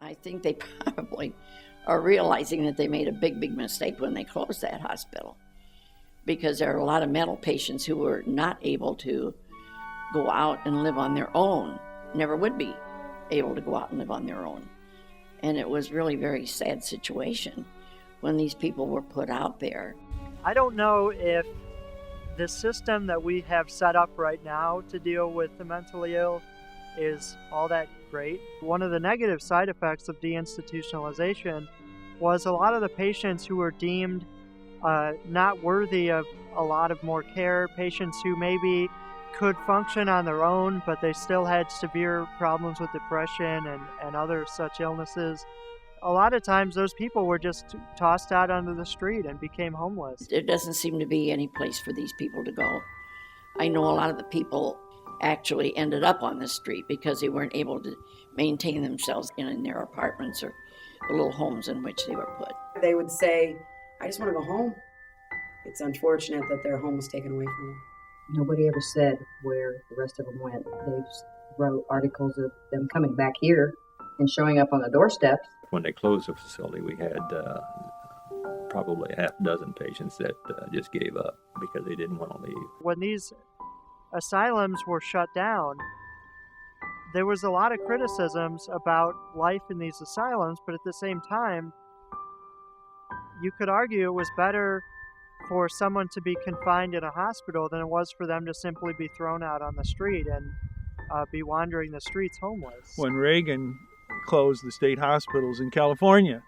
I think they probably are realizing that they made a big, big mistake when they closed that hospital, because there are a lot of mental patients who were not able to go out and live on their own, never would be able to go out and live on their own. And it was really a very sad situation when these people were put out there. I don't know if the system that we have set up right now to deal with the mentally ill is all that great. One of the negative side effects of deinstitutionalization was a lot of the patients who were deemed not worthy of a lot of more care, patients who maybe could function on their own, but they still had severe problems with depression and other such illnesses. A lot of times those people were just tossed out onto the street and became homeless. There doesn't seem to be any place for these people to go. I know a lot of the people actually ended up on the street because they weren't able to maintain themselves in their apartments or the little homes in which they were put. They would say, I just want to go home. It's unfortunate that their home was taken away from them. Nobody ever said where the rest of them went. They just wrote articles of them coming back here and showing up on the doorsteps. When they closed the facility, we had probably a half dozen patients that just gave up because they didn't want to leave. When these asylums were shut down, there was a lot of criticisms about life in these asylums, but at the same time, you could argue it was better for someone to be confined in a hospital than it was for them to simply be thrown out on the street and be wandering the streets homeless. When Reagan closed the state hospitals in California,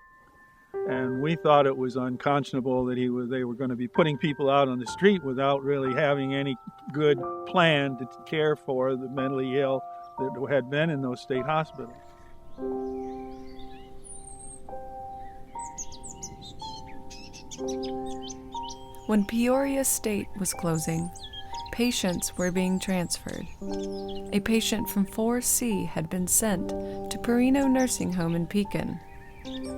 and we thought it was unconscionable that they were going to be putting people out on the street without really having any good plan to care for the mentally ill that had been in those state hospitals. When Peoria State was closing, patients were being transferred. A patient from 4C had been sent to Perino Nursing Home in Pekin.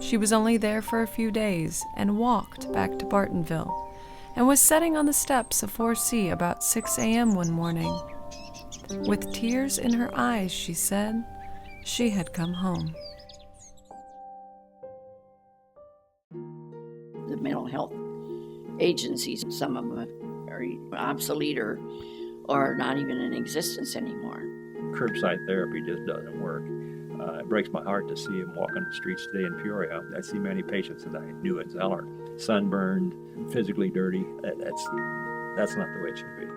She was only there for a few days and walked back to Bartonville and was sitting on the steps of 4C about 6 a.m. one morning. With tears in her eyes, she said she had come home. The mental health agencies, some of them are obsolete or not even in existence anymore. Curbside therapy just doesn't work. It breaks my heart to see them walking the streets today in Peoria. I see many patients that I knew in Zeller, sunburned, physically dirty. That's not the way it should be.